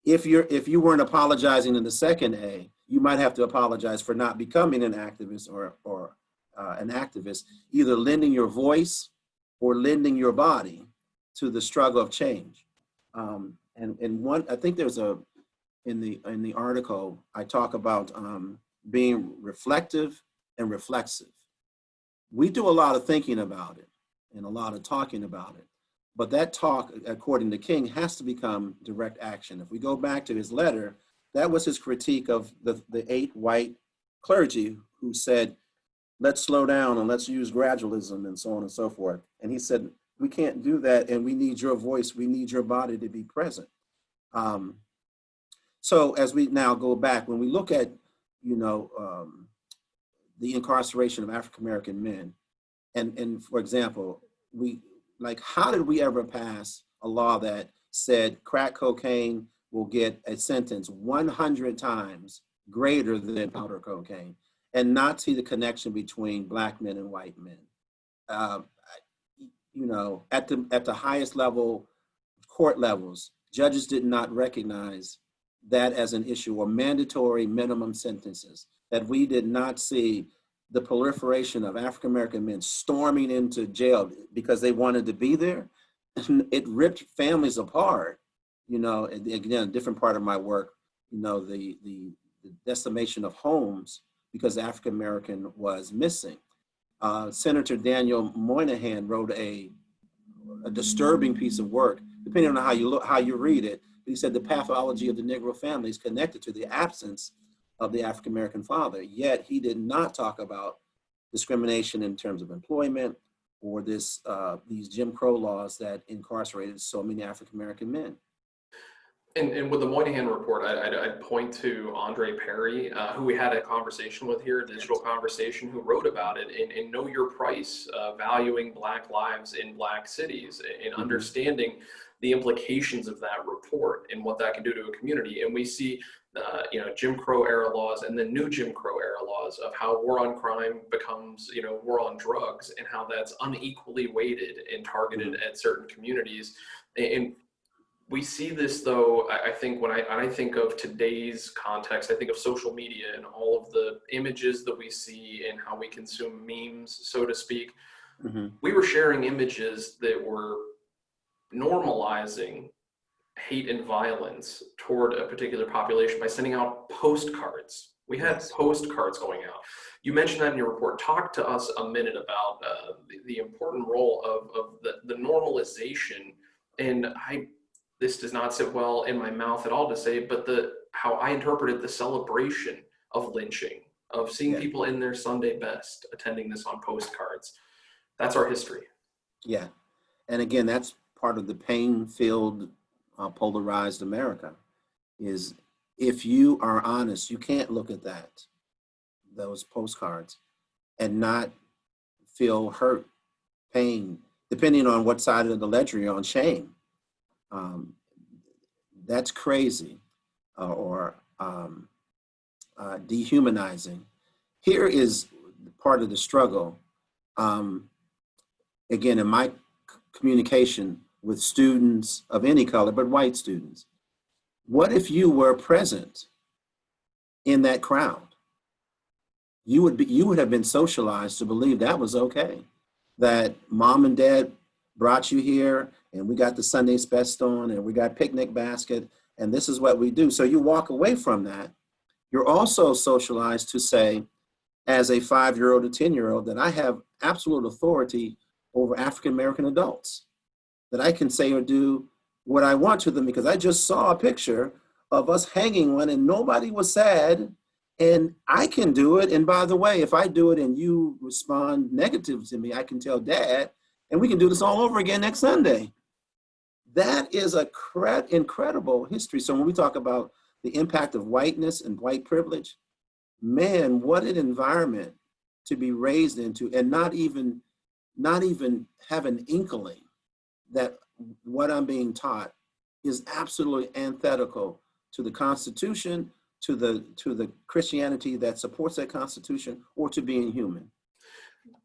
if you weren't apologizing in the second A, you might have to apologize for not becoming an activist or an activist, either lending your voice or lending your body to the struggle of change. And one, I think there's in the article, I talk about being reflective and reflexive. We do a lot of thinking about it and a lot of talking about it, but that talk, according to King, has to become direct action. If we go back to his letter, that was his critique of the 8 white clergy who said, let's slow down and let's use gradualism and so on and so forth. And he said, we can't do that, and we need your voice, we need your body to be present. So as we now go back, when we look at, the incarceration of African-American men, and for example, how did we ever pass a law that said crack cocaine will get a sentence 100 times greater than powder cocaine, and not see the connection between Black men and white men? At the highest level, court levels, judges did not recognize that as an issue, or mandatory minimum sentences, that we did not see the proliferation of African-American men storming into jail because they wanted to be there. It ripped families apart. And again, a different part of my work, the decimation of homes because African-American was missing. Senator Daniel Moynihan wrote a disturbing piece of work, depending on how you read it. He said the pathology of the Negro family is connected to the absence of the African-American father, yet he did not talk about discrimination in terms of employment or these Jim Crow laws that incarcerated so many African-American men. And with the Moynihan report, I'd point to Andre Perry, who we had a conversation with here, a digital conversation, who wrote about it in Know Your Price, valuing Black lives in Black cities, and understanding the implications of that report and what that can do to a community. And we see, Jim Crow era laws and then new Jim Crow era laws of how war on crime becomes, war on drugs, and how that's unequally weighted and targeted at certain communities. And we see this, though, I think when I think of today's context, I think of social media and all of the images that we see and how we consume memes, so to speak. Mm-hmm. We were sharing images that were normalizing hate and violence toward a particular population by sending out postcards. We had postcards going out. You mentioned that in your report. Talk to us a minute about the important role of the normalization. And this does not sit well in my mouth at all to say, but how I interpreted the celebration of lynching, of seeing people in their Sunday best attending this on postcards. That's our history. Yeah. And again, that's part of the pain-filled, polarized America, is if you are honest, you can't look at that. those postcards and not feel hurt, pain, depending on what side of the ledger you're on, shame. That's crazy or dehumanizing. Here is part of the struggle. Again, in my communication with students of any color, but white students, what if you were present in that crowd? You would have been socialized to believe that was okay, that mom and dad brought you here and we got the Sunday's best on and we got picnic basket and this is what we do. So you walk away from that. You're also socialized to say, as a 5-year-old or 10-year-old, that I have absolute authority over African-American adults, that I can say or do what I want to them because I just saw a picture of us hanging one and nobody was sad and I can do it. And by the way, if I do it and you respond negative to me, I can tell dad and we can do this all over again next Sunday. That is a incredible history. So when we talk about the impact of whiteness and white privilege, man, what an environment to be raised into and not even have an inkling that what I'm being taught is absolutely antithetical to the Constitution, to the Christianity that supports that Constitution, or to being human.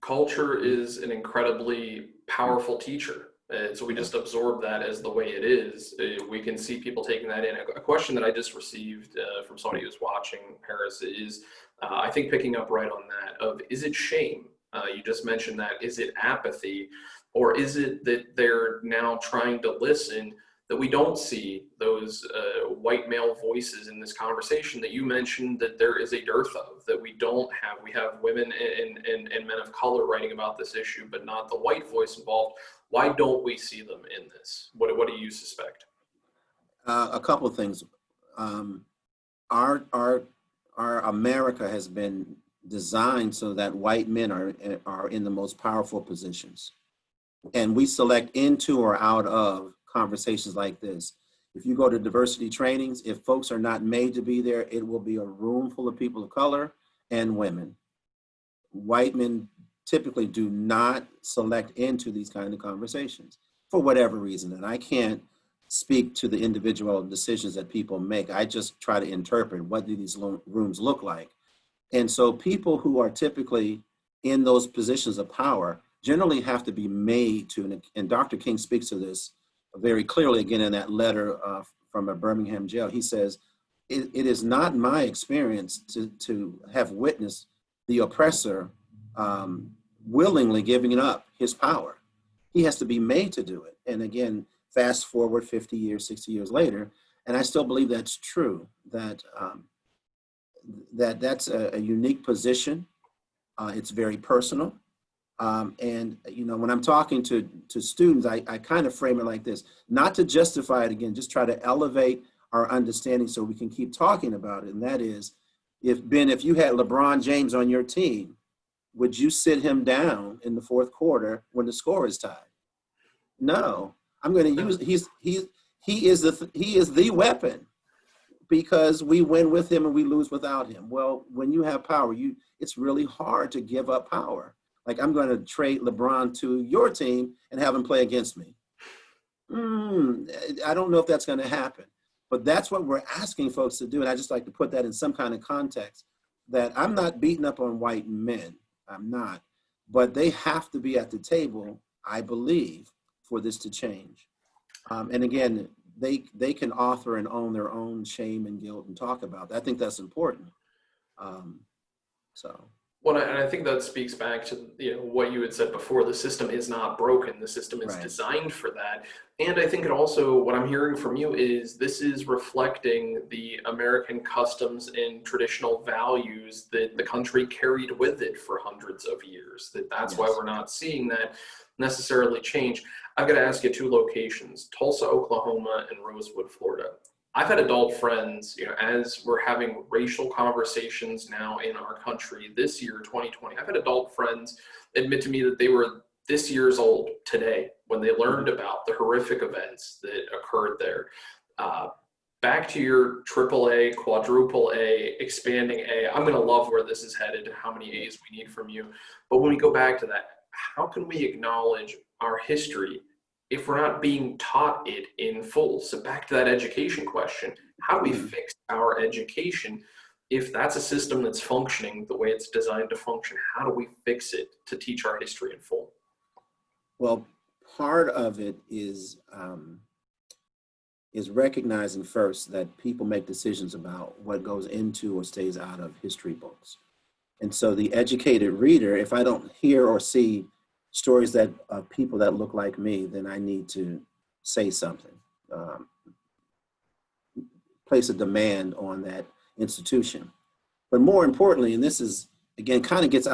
Culture is an incredibly powerful teacher. So we just absorb that as the way it is. We can see people taking that in. A question that I just received from somebody who's watching, Parris, is I think picking up right on that of, is it shame? You just mentioned that. Is it apathy? Or is it that they're now trying to listen, that we don't see those white male voices in this conversation that you mentioned that there is a dearth of, that we don't have? We have women and men of color writing about this issue, but not the white voice involved. Why don't we see them in this? What do you suspect? A couple of things. Our America has been designed so that white men are in the most powerful positions. And we select into or out of conversations like this. If you go to diversity trainings, if folks are not made to be there, it will be a room full of people of color and women. White men typically do not select into these kind of conversations for whatever reason. And I can't speak to the individual decisions that people make. I just try to interpret what do these rooms look like. And so people who are typically in those positions of power generally have to be made to, and Dr. King speaks to this very clearly again in that letter from a Birmingham jail. He says, it is not my experience to have witnessed the oppressor willingly giving up his power. He has to be made to do it. And again, fast forward 50 years, 60 years later, and I still believe that's true, that that's a unique position. It's very personal. And you know, when I'm talking to students, I kind of frame it like this, not to justify it again, just try to elevate our understanding so we can keep talking about it. And that is, if you had LeBron James on your team, would you sit him down in the fourth quarter when the score is tied? No, I'm going to use, he is the weapon, because we win with him and we lose without him. Well, when you have power, it's really hard to give up power. Like, I'm going to trade LeBron to your team and have him play against me. I don't know if that's going to happen, but that's what we're asking folks to do. And I just like to put that in some kind of context, that I'm not beating up on white men. I'm not, but they have to be at the table, I believe, for this to change. And again, they can author and own their own shame and guilt and talk about that. I think that's important. Well, and I think that speaks back to what you had said before. The system is not broken. The system is designed for that. And I think it also, what I'm hearing from you is this is reflecting the American customs and traditional values that the country carried with it for hundreds of years. That's why we're not seeing that necessarily change. I've got to ask you two locations, Tulsa, Oklahoma, and Rosewood, Florida. I've had adult friends, as we're having racial conversations now in our country this year, 2020, I've had adult friends admit to me that they were this year's old today when they learned about the horrific events that occurred there. back to your triple A, quadruple A, expanding A, I'm going to love where this is headed, how many A's we need from you. But when we go back to that, how can we acknowledge our history if we're not being taught it in full? So back to that education question, how do we fix our education? If that's a system that's functioning the way it's designed to function, how do we fix it to teach our history in full? Well, part of it is recognizing first that people make decisions about what goes into or stays out of history books. And so the educated reader, if I don't hear or see stories that of people that look like me, then I need to say something, place a demand on that institution. But more importantly, and this is, again, kind of gets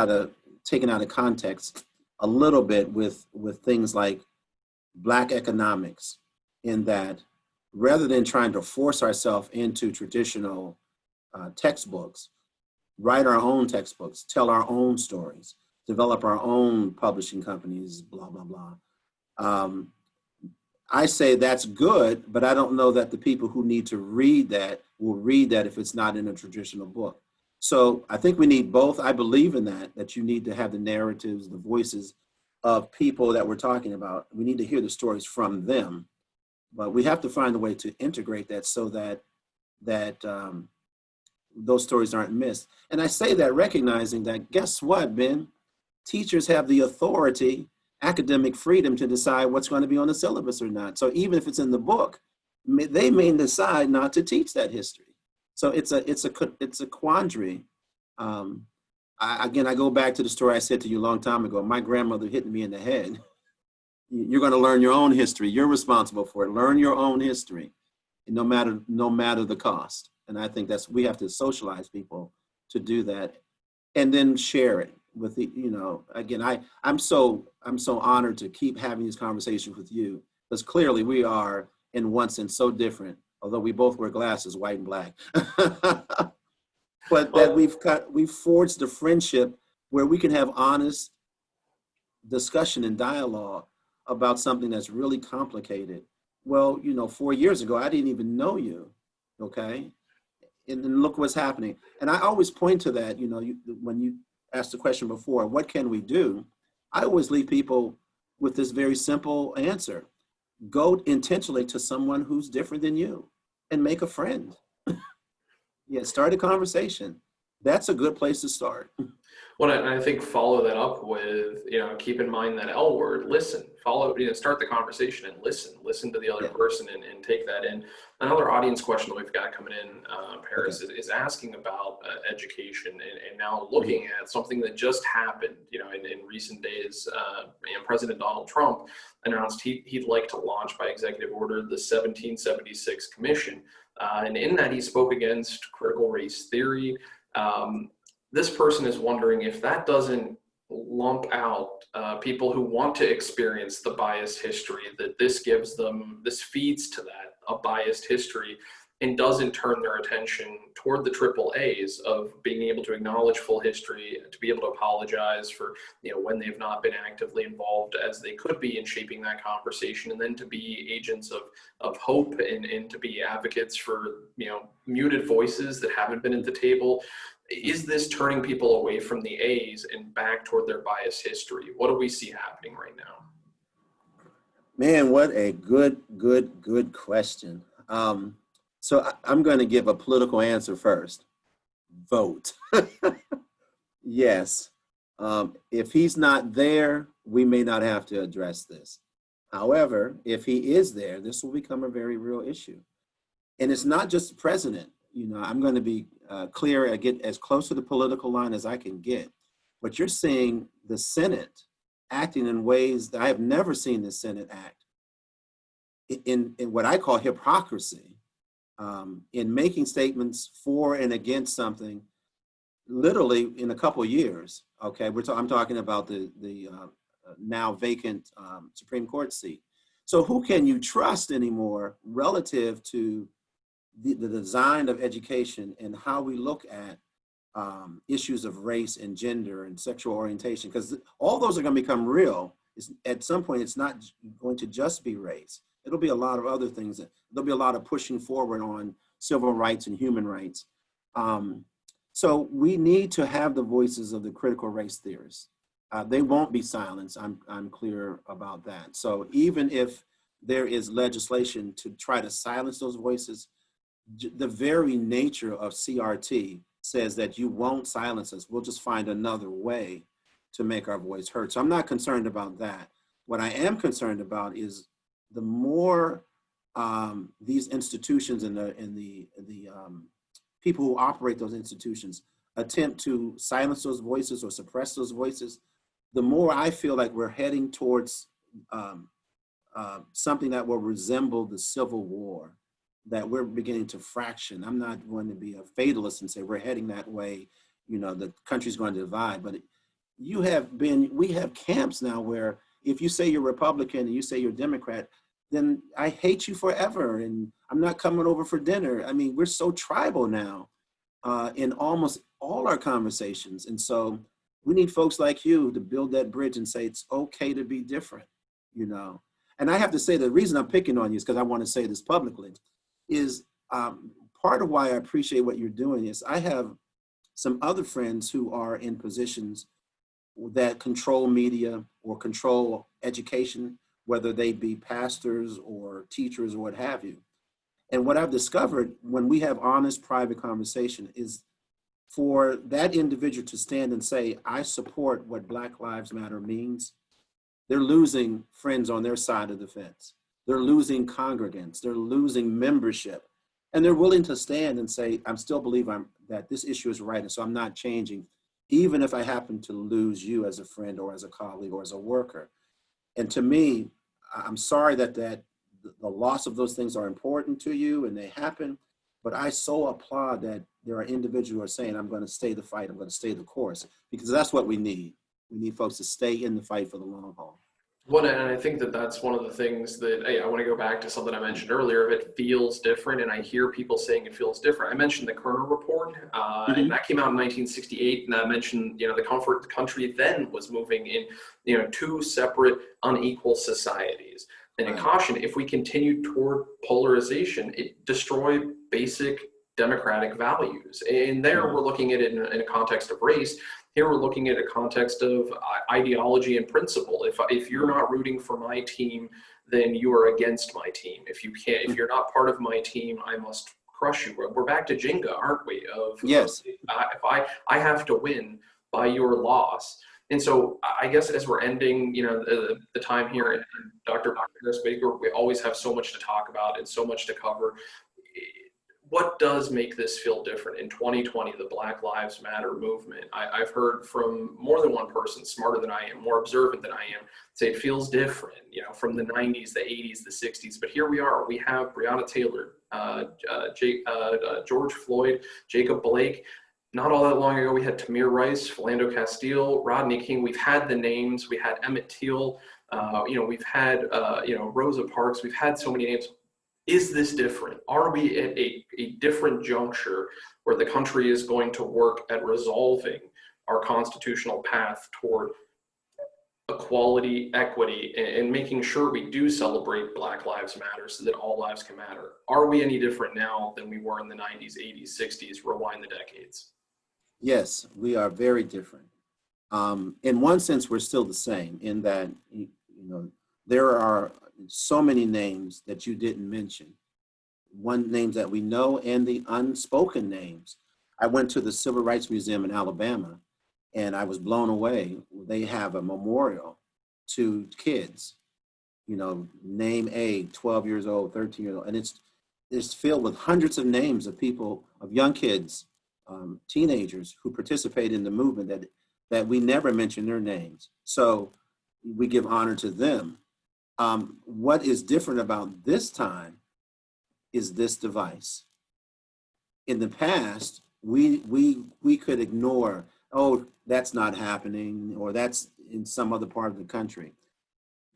taken out of context a little bit with things like Black economics, in that rather than trying to force ourselves into traditional textbooks, write our own textbooks, tell our own stories, develop our own publishing companies, blah, blah, blah. I say that's good, but I don't know that the people who need to read that will read that if it's not in a traditional book. So I think we need both. I believe in that you need to have the narratives, the voices of people that we're talking about. We need to hear the stories from them, but we have to find a way to integrate that so that those stories aren't missed. And I say that recognizing that, guess what, Ben? Teachers have the authority, academic freedom, to decide what's going to be on the syllabus or not. So even if it's in the book, they may decide not to teach that history. So it's a quandary. Again, I go back to the story I said to you a long time ago. My grandmother hitting me in the head. You're going to learn your own history. You're responsible for it. Learn your own history, no matter the cost. And I think we have to socialize people to do that, and then share it with again, I'm so honored to keep having these conversations with you, because clearly we are in one sense so different, although we both wear glasses, white and black. But that we've forged a friendship where we can have honest discussion and dialogue about something that's really complicated. Well, 4 years ago, I didn't even know you, okay? And look what's happening. And I always point to that, when you asked the question before, what can we do? I always leave people with this very simple answer. Go intentionally to someone who's different than you and make a friend. Yeah, start a conversation. That's a good place to start. Well, and I think follow that up with, keep in mind that L word, listen, start the conversation and listen to the other person and take that in. Another audience question that we've got coming in, Parris, is asking about education and now looking at something that just happened, in recent days. President Donald Trump announced he'd like to launch by executive order the 1776 Commission. And in that, he spoke against critical race theory. This person is wondering if that doesn't lump out people who want to experience the biased history that this gives them, this feeds to that, a biased history, and doesn't turn their attention toward the triple A's of being able to acknowledge full history, to be able to apologize for, when they've not been actively involved as they could be in shaping that conversation, and then to be agents of hope and to be advocates for, muted voices that haven't been at the table. Is this turning people away from the A's and back toward their biased history? What do we see happening right now? Man, what a good question. So I'm going to give a political answer first. Vote. Yes. If he's not there, we may not have to address this. However, if he is there, this will become a very real issue. And it's not just the president. I'm going to be clear. I get as close to the political line as I can get. But you're seeing the Senate acting in ways that I have never seen the Senate act in what I call hypocrisy, in making statements for and against something literally in a couple of years. Okay, I'm talking about the now vacant Supreme Court seat. So who can you trust anymore relative to the design of education and how we look at issues of race and gender and sexual orientation? Because all those are going to become real. At some point, it's not going to just be race. It'll be a lot of other things. There'll be a lot of pushing forward on civil rights and human rights. So we need to have the voices of the critical race theorists. They won't be silenced. I'm clear about that. So even if there is legislation to try to silence those voices, the very nature of CRT says that you won't silence us. We'll just find another way to make our voice heard. So I'm not concerned about that. What I am concerned about is the more these institutions and the people who operate those institutions attempt to silence those voices or suppress those voices, the more I feel like we're heading towards something that will resemble the Civil War, that we're beginning to fraction. I'm not going to be a fatalist and say we're heading that way, the country's going to divide, but we have camps now where if you say you're Republican and you say you're Democrat, then I hate you forever and I'm not coming over for dinner. I mean, we're so tribal now in almost all our conversations. And so we need folks like you to build that bridge and say it's okay to be different, And I have to say the reason I'm picking on you is because I want to say this publicly, is part of why I appreciate what you're doing is I have some other friends who are in positions that control media or control education, whether they be pastors or teachers or what have you. And what I've discovered when we have honest private conversation is for that individual to stand and say, I support what Black Lives Matter means, they're losing friends on their side of the fence. They're losing congregants, they're losing membership. And they're willing to stand and say, I still believe that this issue is right. And so I'm not changing, even if I happen to lose you as a friend or as a colleague or as a worker. And to me, I'm sorry that the loss of those things are important to you and they happen, but I so applaud that there are individuals who are saying, I'm going to stay the fight, I'm going to stay the course, because that's what we need. We need folks to stay in the fight for the long haul. Well, and I think that that's one of the things that I want to go back to something I mentioned earlier. It feels different, and I hear people saying it feels different. I mentioned the Kerner Report, and that came out in 1968, and I mentioned, the country then was moving in, two separate unequal societies. And in caution, if we continue toward polarization, it destroyed basic democratic values. And there we're looking at it in a context of race. Here we're looking at a context of ideology and principle. If you're not rooting for my team, then you are against my team. If you're not part of my team, I must crush you. We're back to Jenga, aren't we? Yes. If I have to win by your loss. And so I guess as we're ending, the time here, and Dr. Parris Baker, we always have so much to talk about and so much to cover. What does make this feel different in 2020, the Black Lives Matter movement? I've heard from more than one person smarter than I am, more observant than I am, say it feels different, from the 90s, the 80s, the 60s. But here we are. We have Breonna Taylor, George Floyd, Jacob Blake. Not all that long ago, we had Tamir Rice, Philando Castile, Rodney King. We've had the names. We had Emmett Till. We've had, Rosa Parks. We've had so many names. Is this different? Are we at a different juncture where the country is going to work at resolving our constitutional path toward equality, equity, and making sure we do celebrate Black Lives Matter so that all lives can matter? Are we any different now than we were in the 90s, 80s, 60s? Rewind the decades. Yes, we are very different. In one sense, we're still the same in that, there are so many names that you didn't mention. One names that we know and the unspoken names. I went to the Civil Rights Museum in Alabama and I was blown away. They have a memorial to kids, name A, 12 years old, 13 years old. And it's filled with hundreds of names of people, of young kids, teenagers who participate in the movement that we never mention their names. So we give honor to them. What is different about this time is this device. In the past, we could ignore, oh, that's not happening, or that's in some other part of the country.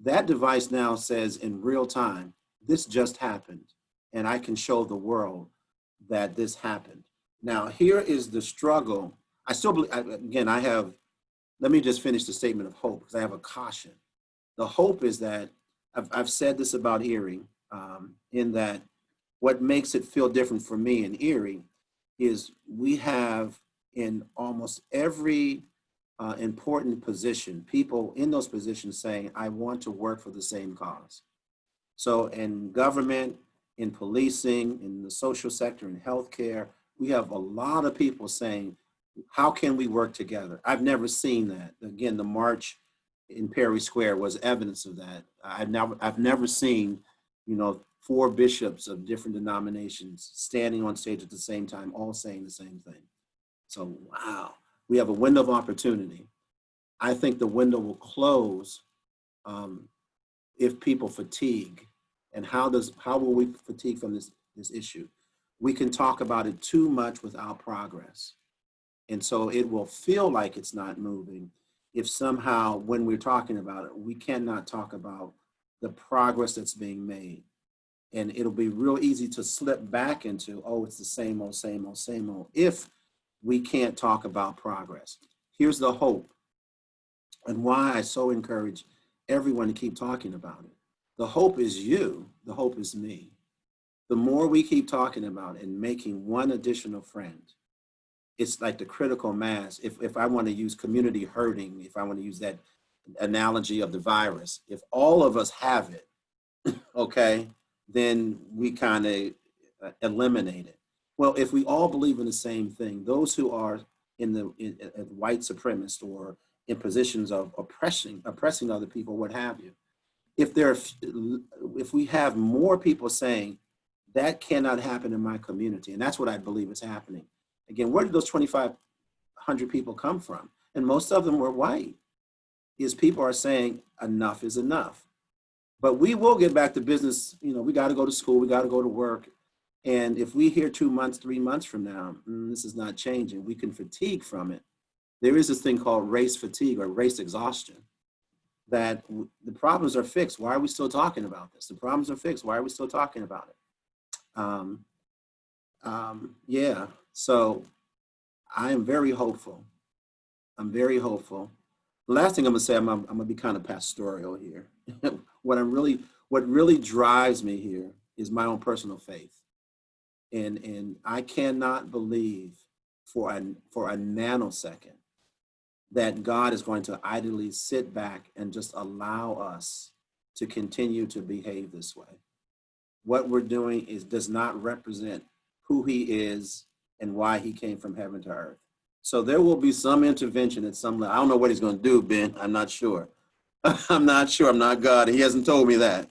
That device now says in real time, this just happened, and I can show the world that this happened. Now, here is the struggle. I still believe, again, let me just finish the statement of hope, because I have a caution. The hope is that, I've said this about Erie, in that what makes it feel different for me in Erie is we have in almost every important position, people in those positions saying, I want to work for the same cause. So in government, in policing, in the social sector, in healthcare, we have a lot of people saying, how can we work together? I've never seen that. Again, the march in Parris Square was evidence of that. I've never seen, 4 bishops of different denominations standing on stage at the same time, all saying the same thing. So, wow, we have a window of opportunity. I think the window will close if people fatigue. And how will we fatigue from this issue? We can talk about it too much without progress. And so it will feel like it's not moving if somehow when we're talking about it, we cannot talk about the progress that's being made. And it'll be real easy to slip back into, oh, it's the same old, same old, same old, if we can't talk about progress. Here's the hope, and why I so encourage everyone to keep talking about it. The hope is you, the hope is me. The more we keep talking about it and making one additional friend, it's like the critical mass. If I want to use community herding, if I want to use that analogy of the virus, if all of us have it, okay, then we kind of eliminate it. Well, if we all believe in the same thing, those who are in white supremacist or in positions of oppressing other people, what have you, if we have more people saying that cannot happen in my community, and that's what I believe is happening. Again, where did those 2,500 people come from? And most of them were white. Is people are saying enough is enough. But we will get back to business. We got to go to school. We got to go to work. And if we hear 2 months, 3 months from now, this is not changing, we can fatigue from it. There is this thing called race fatigue or race exhaustion, that the problems are fixed. Why are we still talking about this? The problems are fixed. Why are we still talking about it? Yeah, so I am very hopeful. I'm very hopeful. The last thing I'm gonna say, I'm gonna be kind of pastoral here. What really drives me here is my own personal faith. And I cannot believe for a nanosecond that God is going to idly sit back and just allow us to continue to behave this way. What we're doing does not represent who he is and why he came from heaven to earth. So there will be some intervention at some level. I don't know what he's going to do, Ben. I'm not sure. I'm not sure. I'm not God. He hasn't told me that.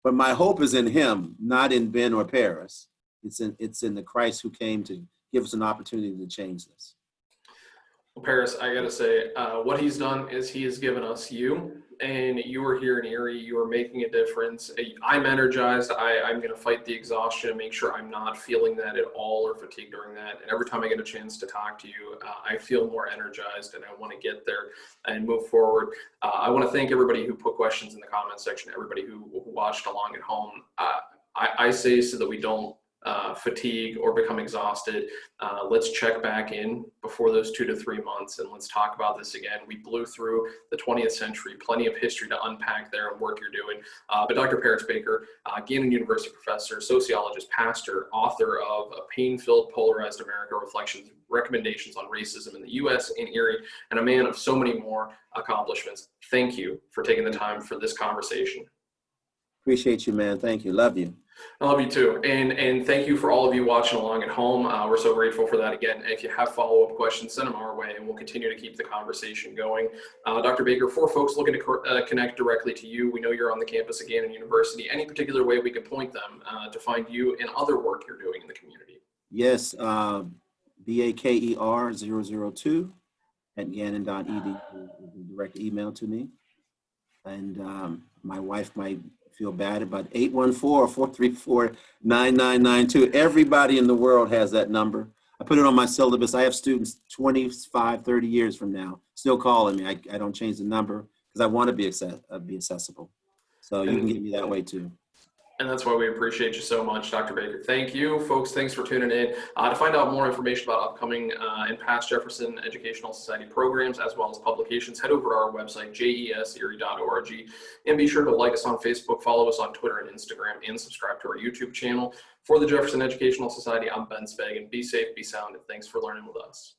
But my hope is in him, not in Ben or Parris. It's in the Christ who came to give us an opportunity to change this. Well, Parris, I got to say, what he's done is he has given us you, and you are here in Erie. You are making a difference. I'm energized. I'm going to fight the exhaustion and make sure I'm not feeling that at all or fatigued during that. And every time I get a chance to talk to you, I feel more energized and I want to get there and move forward. I want to thank everybody who put questions in the comment section, everybody who watched along at home. I say so that we don't fatigue or become exhausted. Let's check back in before those 2 to 3 months and let's talk about this again. We blew through the 20th century, plenty of history to unpack there and work you're doing. But Dr. Parris Baker, Gannon University professor, sociologist, pastor, author of A Pain-Filled Polarized America, Reflections, Recommendations on Racism in the U.S. and Erie, and a man of so many more accomplishments. Thank you for taking the time for this conversation. Appreciate you, man. Thank you. Love you. I love you too. And thank you for all of you watching along at home. We're so grateful for that. Again, if you have follow-up questions, send them our way and we'll continue to keep the conversation going. Dr. Baker, for folks looking to connect directly to you, we know you're on the campus of Gannon University. Any particular way we can point them to find you and other work you're doing in the community? Yes, BAKER002 at gannon.edu is a direct email to me. And my wife might feel bad about 814-434-9992. Everybody in the world has that number. I put it on my syllabus. I have students 25, 30 years from now still calling me. I don't change the number because I want to be accessible. So you can get me that way too. And that's why we appreciate you so much, Dr. Baker. Thank you, folks. Thanks for tuning in. To find out more information about upcoming and past Jefferson Educational Society programs, as well as publications, head over to our website, jeserie.org, and be sure to like us on Facebook, follow us on Twitter and Instagram, and subscribe to our YouTube channel. For the Jefferson Educational Society, I'm Ben Spagan. Be safe, be sound, and thanks for learning with us.